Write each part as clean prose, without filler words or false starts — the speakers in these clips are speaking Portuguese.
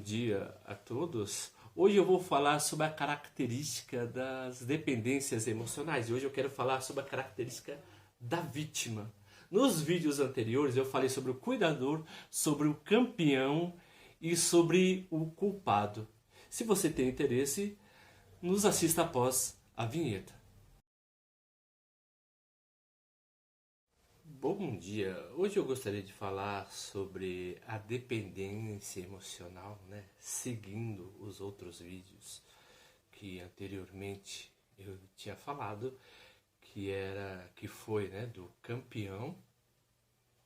dia a todos. Hoje eu vou falar sobre a característica das dependências emocionais. E hoje eu quero falar sobre a característica da vítima. Nos vídeos anteriores eu falei sobre o cuidador, sobre o campeão e sobre o culpado. Se você tem interesse, nos assista após a vinheta. Bom dia! Hoje eu gostaria de falar sobre a dependência emocional, né? Seguindo os outros vídeos que anteriormente eu tinha falado, que foi, né, do campeão,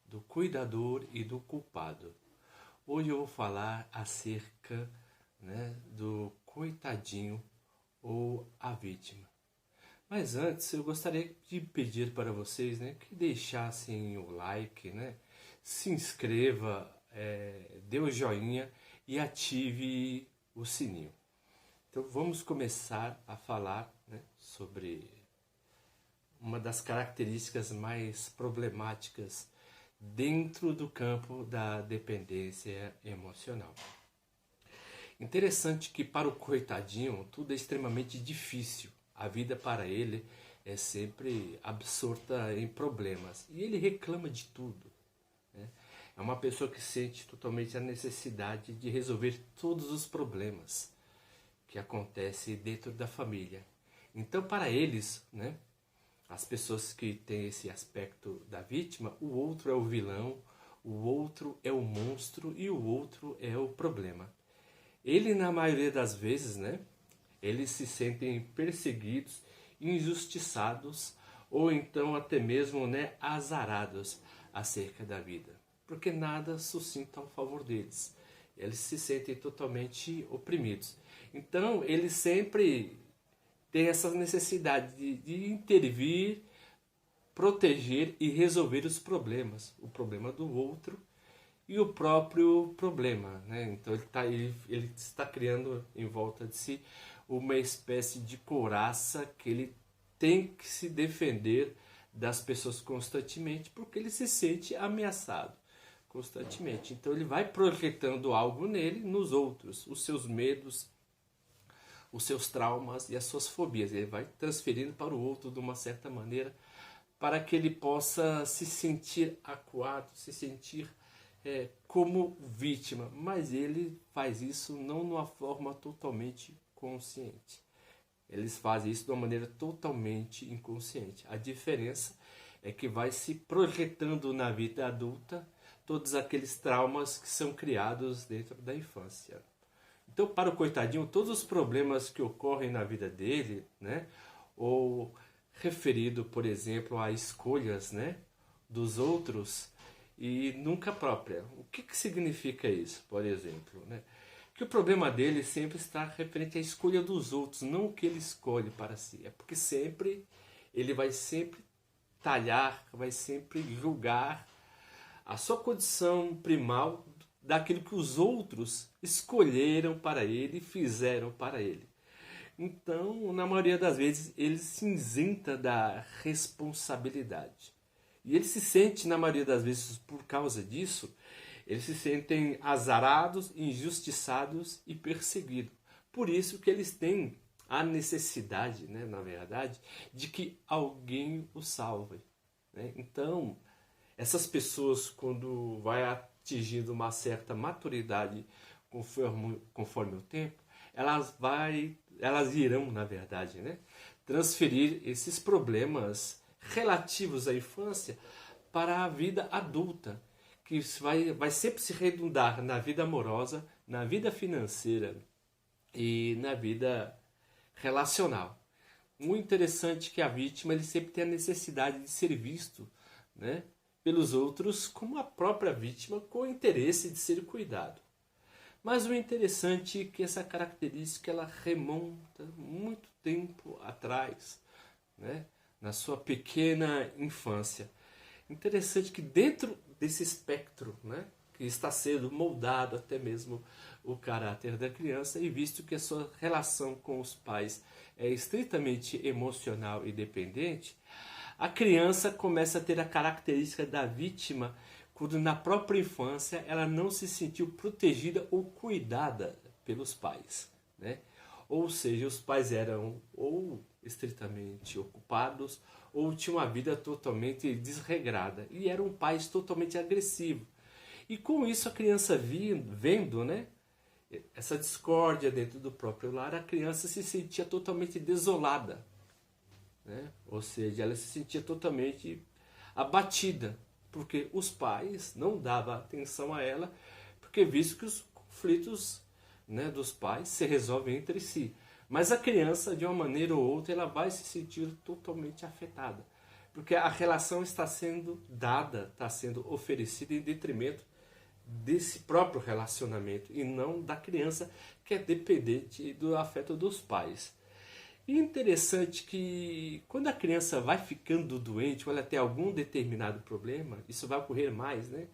do cuidador e do culpado. Hoje eu vou falar acerca, né, do coitadinho ou a vítima. Mas antes eu gostaria de pedir para vocês, né, que deixassem o like, né, se inscreva, dê o joinha e ative o sininho. Então vamos começar a falar, né, sobre uma das características mais problemáticas dentro do campo da dependência emocional. Interessante que para o coitadinho tudo é extremamente difícil. A vida para ele é sempre absorta em problemas. E ele reclama de tudo, né? É uma pessoa que sente totalmente a necessidade de resolver todos os problemas que acontecem dentro da família. Então, para eles, né, as pessoas que têm esse aspecto da vítima, o outro é o vilão, o outro é o monstro e o outro é o problema. Ele, na maioria das vezes, né, eles se sentem perseguidos, injustiçados ou então até mesmo, né, azarados acerca da vida, porque nada suscita a favor deles. Eles se sentem totalmente oprimidos. Então, eles sempre têm essa necessidade de intervir, proteger e resolver os problemas. O problema do outro e o próprio problema, né? Então ele está criando em volta de si uma espécie de couraça que ele tem que se defender das pessoas constantemente, porque ele se sente ameaçado constantemente. Então ele vai projetando algo nele, nos outros, os seus medos, os seus traumas e as suas fobias. Ele vai transferindo para o outro de uma certa maneira, para que ele possa se sentir acuado, se sentir como vítima, mas ele faz isso não de uma forma totalmente consciente. Eles fazem isso de uma maneira totalmente inconsciente. A diferença é que vai se projetando na vida adulta todos aqueles traumas que são criados dentro da infância. Então, para o coitadinho, todos os problemas que ocorrem na vida dele, né, ou referido, por exemplo, a escolhas, né, dos outros, e nunca própria. O que significa isso, por exemplo, né? Que o problema dele sempre está referente à escolha dos outros, não o que ele escolhe para si. É porque ele vai sempre talhar, vai sempre julgar a sua condição primal daquilo que os outros escolheram para ele e fizeram para ele. Então, na maioria das vezes, ele se isenta da responsabilidade. E ele se sente, na maioria das vezes, por causa disso, eles se sentem azarados, injustiçados e perseguidos. Por isso que eles têm a necessidade, né, na verdade, de que alguém os salve, né? Então, essas pessoas, quando vai atingindo uma certa maturidade conforme o tempo, elas irão, na verdade, né, transferir esses problemas relativos à infância para a vida adulta, que vai sempre se redundar na vida amorosa, na vida financeira e na vida relacional. Muito interessante que a vítima ele sempre tem a necessidade de ser visto, né, pelos outros como a própria vítima, com o interesse de ser cuidado. Mas o interessante é que essa característica ela remonta muito tempo atrás, né, na sua pequena infância. Interessante que dentro desse espectro, né, que está sendo moldado até mesmo o caráter da criança, e visto que a sua relação com os pais é estritamente emocional e dependente, a criança começa a ter a característica da vítima quando na própria infância ela não se sentiu protegida ou cuidada pelos pais, né? Ou seja, os pais eram ou estritamente ocupados ou tinham uma vida totalmente desregrada e eram pais totalmente agressivos. E com isso a criança vendo, né, essa discórdia dentro do próprio lar, a criança se sentia totalmente desolada, né? Ou seja, ela se sentia totalmente abatida, porque os pais não davam atenção a ela, porque visto que os conflitos, né, dos pais se resolvem entre si. Mas a criança, de uma maneira ou outra, ela vai se sentir totalmente afetada, porque a relação está sendo dada, está sendo oferecida em detrimento desse próprio relacionamento e não da criança, que é dependente do afeto dos pais. E interessante que quando a criança vai ficando doente ou ela tem algum determinado problema, isso vai ocorrer mais, né?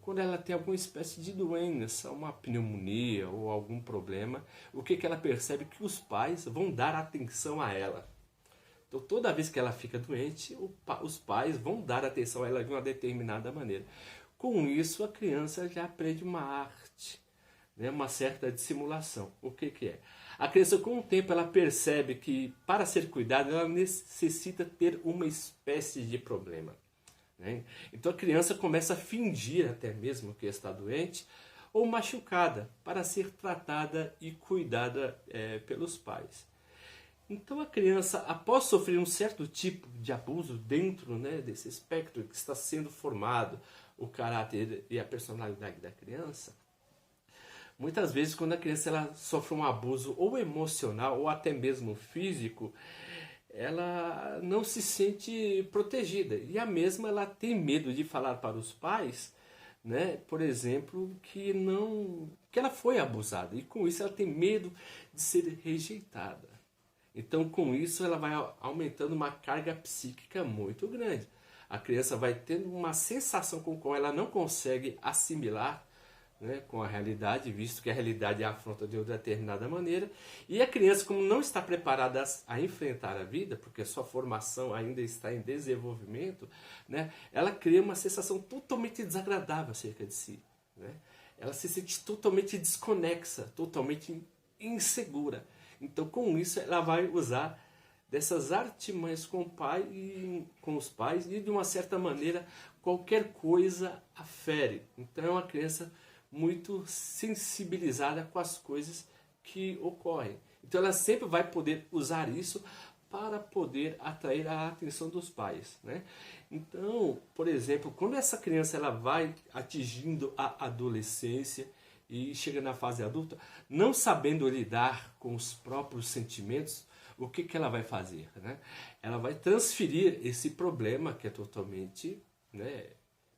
Quando ela tem alguma espécie de doença, uma pneumonia ou algum problema, o que ela percebe? Que os pais vão dar atenção a ela. Então toda vez que ela fica doente, os pais vão dar atenção a ela de uma determinada maneira. Com isso a criança já aprende uma arte, né? Uma certa dissimulação. O que é? A criança, com o tempo, ela percebe que para ser cuidada ela necessita ter uma espécie de problema, né? Então a criança começa a fingir até mesmo que está doente ou machucada para ser tratada e cuidada pelos pais. Então a criança, após sofrer um certo tipo de abuso dentro, né, desse espectro que está sendo formado, o caráter e a personalidade da criança, muitas vezes quando a criança ela sofre um abuso ou emocional ou até mesmo físico, ela não se sente protegida. E a mesma ela tem medo de falar para os pais, né, por exemplo, que ela foi abusada. E com isso ela tem medo de ser rejeitada. Então com isso ela vai aumentando uma carga psíquica muito grande. A criança vai tendo uma sensação com a qual ela não consegue assimilar, né, com a realidade, visto que a realidade a afronta de uma determinada maneira. E a criança, como não está preparada a enfrentar a vida, porque a sua formação ainda está em desenvolvimento, né, ela cria uma sensação totalmente desagradável acerca de si, né? Ela se sente totalmente desconexa, totalmente insegura. Então com isso ela vai usar dessas artimanhas com o pai e com os pais, e de uma certa maneira qualquer coisa a fere. Então é uma criança muito sensibilizada com as coisas que ocorrem. Então ela sempre vai poder usar isso para poder atrair a atenção dos pais, né? Então, por exemplo, quando essa criança ela vai atingindo a adolescência e chega na fase adulta, não sabendo lidar com os próprios sentimentos, o que ela vai fazer, né? Ela vai transferir esse problema, que é totalmente, né,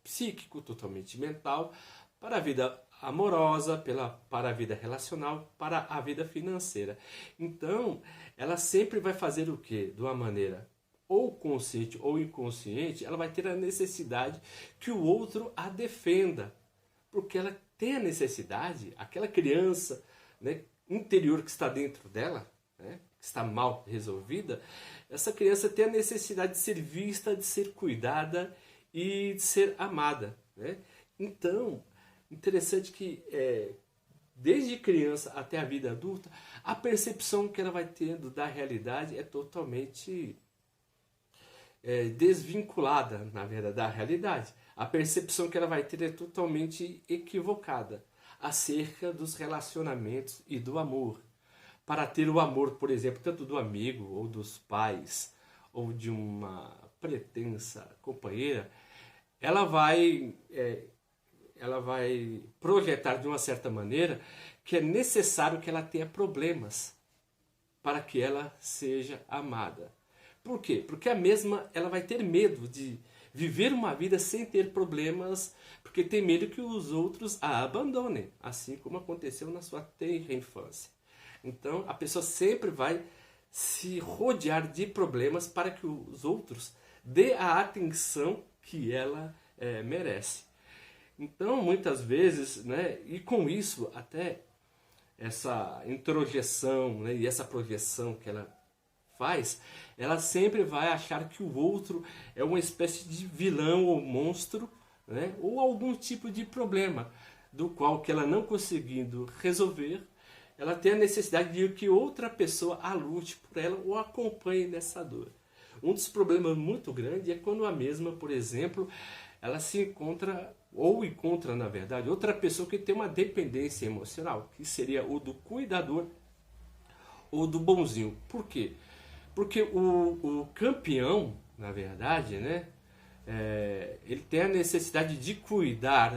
psíquico, totalmente mental, para a vida amorosa, para a vida relacional, para a vida financeira. Então, ela sempre vai fazer o quê? De uma maneira ou consciente ou inconsciente, ela vai ter a necessidade que o outro a defenda, porque ela tem a necessidade, aquela criança, né, interior que está dentro dela, né, que está mal resolvida, essa criança tem a necessidade de ser vista, de ser cuidada e de ser amada, né? Então, interessante que desde criança até a vida adulta, a percepção que ela vai tendo da realidade é totalmente desvinculada, na verdade, da realidade. A percepção que ela vai ter é totalmente equivocada acerca dos relacionamentos e do amor. Para ter o amor, por exemplo, tanto do amigo ou dos pais ou de uma pretensa companheira, ela vai projetar de uma certa maneira que é necessário que ela tenha problemas para que ela seja amada. Por quê? Porque a mesma ela vai ter medo de viver uma vida sem ter problemas, porque tem medo que os outros a abandonem, assim como aconteceu na sua tenra infância. Então a pessoa sempre vai se rodear de problemas para que os outros dê a atenção que ela merece. Então muitas vezes, né, e com isso até essa introjeção, né, e essa projeção que ela faz, ela sempre vai achar que o outro é uma espécie de vilão ou monstro, né? Ou algum tipo de problema do qual que ela não conseguindo resolver, ela tem a necessidade de que outra pessoa a lute por ela ou acompanhe nessa dor. Um dos problemas muito grandes é quando a mesma, por exemplo, ela se encontra, ou encontra na verdade, outra pessoa que tem uma dependência emocional, que seria o do cuidador ou do bonzinho. Por quê? Porque o campeão, na verdade, né, ele tem a necessidade de cuidar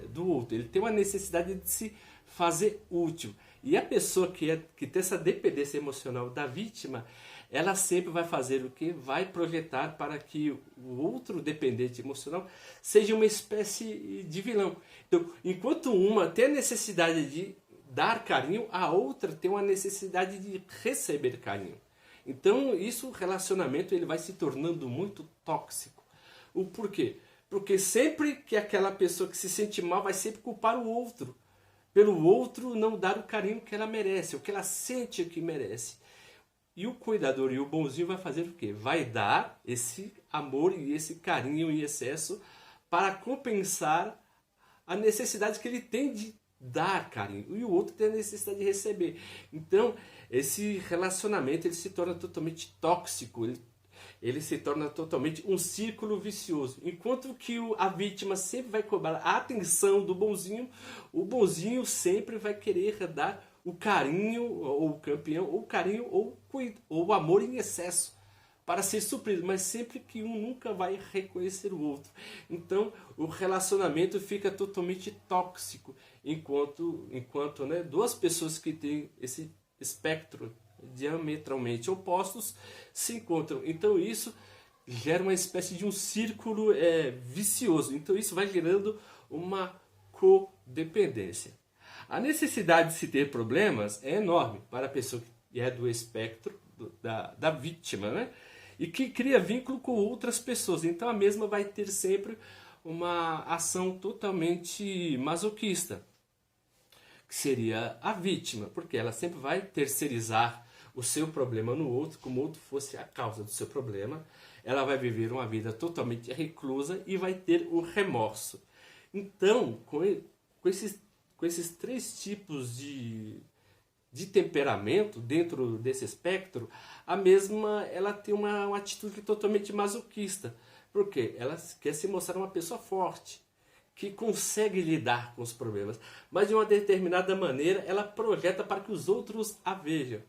do outro, ele tem uma necessidade de se fazer útil. E a pessoa que tem essa dependência emocional da vítima, ela sempre vai fazer o que? Vai projetar para que o outro dependente emocional seja uma espécie de vilão. Então, enquanto uma tem a necessidade de dar carinho, a outra tem uma necessidade de receber carinho. Então, o relacionamento ele vai se tornando muito tóxico. O porquê? Porque sempre que aquela pessoa que se sente mal vai sempre culpar o outro, pelo outro não dar o carinho que ela merece, o que ela sente que merece. E o cuidador e o bonzinho vai fazer o quê? Vai dar esse amor e esse carinho em excesso para compensar a necessidade que ele tem de dar carinho. E o outro tem a necessidade de receber. Então, esse relacionamento ele se torna totalmente tóxico. Ele se torna totalmente um círculo vicioso. Enquanto que a vítima sempre vai cobrar a atenção do bonzinho, o bonzinho sempre vai querer dar o carinho, ou o campeão, ou o carinho, ou o amor em excesso, para ser suprido, mas sempre que um nunca vai reconhecer o outro. Então, o relacionamento fica totalmente tóxico, enquanto né, duas pessoas que têm esse espectro diametralmente opostos se encontram. Então isso gera uma espécie de um círculo vicioso. Então isso vai gerando uma codependência. A necessidade de se ter problemas é enorme para a pessoa que é do espectro da vítima, né? E que cria vínculo com outras pessoas. Então a mesma vai ter sempre uma ação totalmente masoquista, que seria a vítima, porque ela sempre vai terceirizar o seu problema no outro, como o outro fosse a causa do seu problema. Ela vai viver uma vida totalmente reclusa e vai ter o remorso. Então, com esses três tipos de temperamento dentro desse espectro, a mesma ela tem uma atitude totalmente masoquista, porque ela quer se mostrar uma pessoa forte, que consegue lidar com os problemas, mas de uma determinada maneira ela projeta para que os outros a vejam.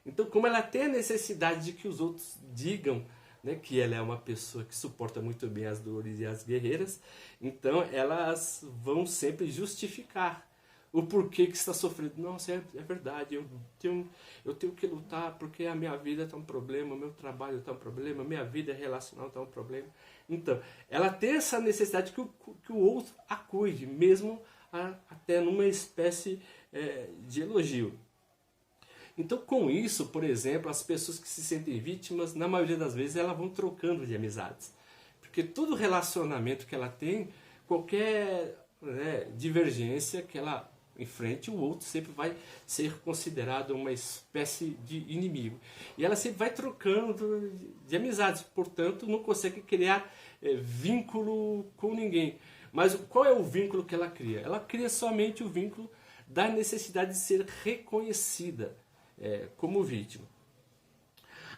Então, como ela tem a necessidade de que os outros digam, né, que ela é uma pessoa que suporta muito bem as dores e as guerreiras, então elas vão sempre justificar o porquê que está sofrendo. Nossa, é verdade, eu tenho que lutar porque a minha vida está um problema, o meu trabalho está um problema, a minha vida relacional está um problema. Então, ela tem essa necessidade que o outro a cuide, mesmo até numa espécie de elogio. Então, com isso, por exemplo, as pessoas que se sentem vítimas, na maioria das vezes, elas vão trocando de amizades. Porque todo relacionamento que ela tem, qualquer divergência que ela enfrente, o outro sempre vai ser considerado uma espécie de inimigo. E ela sempre vai trocando de amizades, portanto, não consegue criar vínculo com ninguém. Mas qual é o vínculo que ela cria? Ela cria somente o vínculo da necessidade de ser reconhecida como vítima.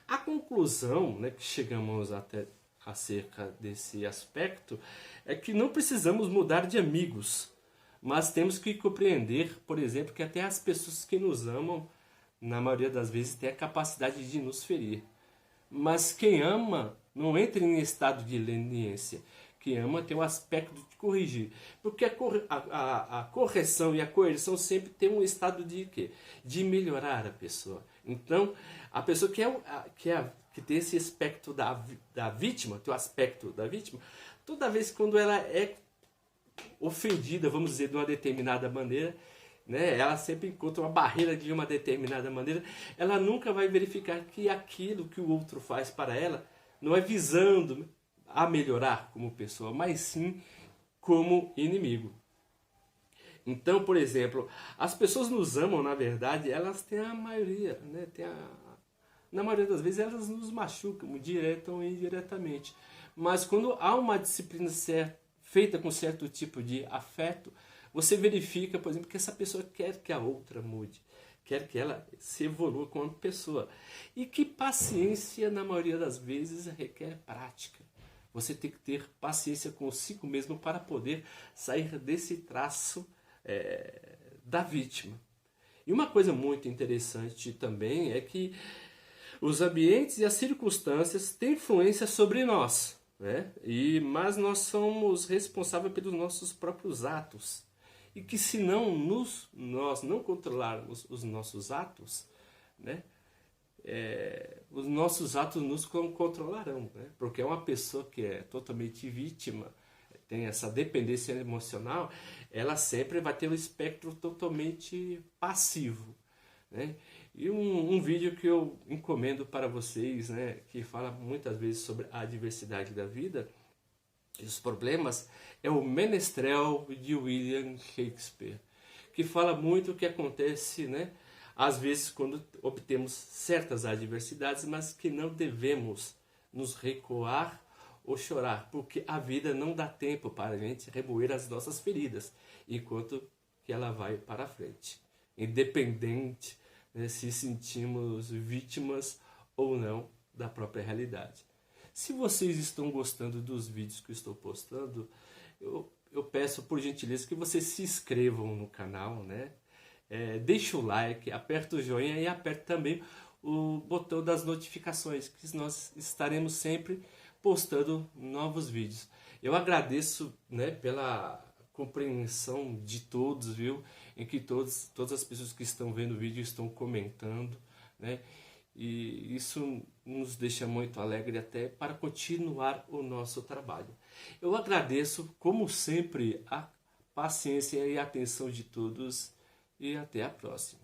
A conclusão, né, que chegamos até acerca desse aspecto é que não precisamos mudar de amigos, mas temos que compreender, por exemplo, que até as pessoas que nos amam, na maioria das vezes, têm a capacidade de nos ferir. Mas quem ama não entra em estado de leniência. Quem ama tem o aspecto de corrigir. Porque a correção e a correção sempre tem um estado de quê? De melhorar a pessoa. Então, a pessoa que tem esse aspecto da vítima, tem o aspecto da vítima, toda vez quando ela é ofendida, vamos dizer, de uma determinada maneira, né, ela sempre encontra uma barreira de uma determinada maneira, ela nunca vai verificar que aquilo que o outro faz para ela não é visando a melhorar como pessoa, mas sim como inimigo. Então, por exemplo, as pessoas nos amam, na verdade, elas têm a maioria, né, na maioria das vezes elas nos machucam, direta ou indiretamente. Mas quando há uma disciplina feita com certo tipo de afeto, você verifica, por exemplo, que essa pessoa quer que a outra mude, quer que ela se evolua como pessoa. E que paciência, na maioria das vezes, requer prática. Você tem que ter paciência consigo mesmo para poder sair desse traço da vítima. E uma coisa muito interessante também é que os ambientes e as circunstâncias têm influência sobre nós, né? Mas nós somos responsáveis pelos nossos próprios atos. E que se não nós não controlarmos os nossos atos, né? Os nossos atos nos controlarão, né? Porque é uma pessoa que é totalmente vítima, tem essa dependência emocional, ela sempre vai ter um espectro totalmente passivo, né? E um vídeo que eu encomendo para vocês, né, que fala muitas vezes sobre a adversidade da vida e os problemas, é o Menestrel de William Shakespeare, que fala muito o que acontece, né, às vezes quando obtemos certas adversidades, mas que não devemos nos recuar ou chorar, porque a vida não dá tempo para a gente remoer as nossas feridas, enquanto que ela vai para frente, independente, né, se sentimos vítimas ou não da própria realidade. Se vocês estão gostando dos vídeos que eu estou postando, eu peço por gentileza que vocês se inscrevam no canal, né? Deixe o like, aperta o joinha e aperta também o botão das notificações, que nós estaremos sempre postando novos vídeos. Eu agradeço, né, pela compreensão de todos, viu? Em que todas as pessoas que estão vendo o vídeo estão comentando, né? E isso nos deixa muito alegre até para continuar o nosso trabalho. Eu agradeço, como sempre, a paciência e a atenção de todos e até a próxima.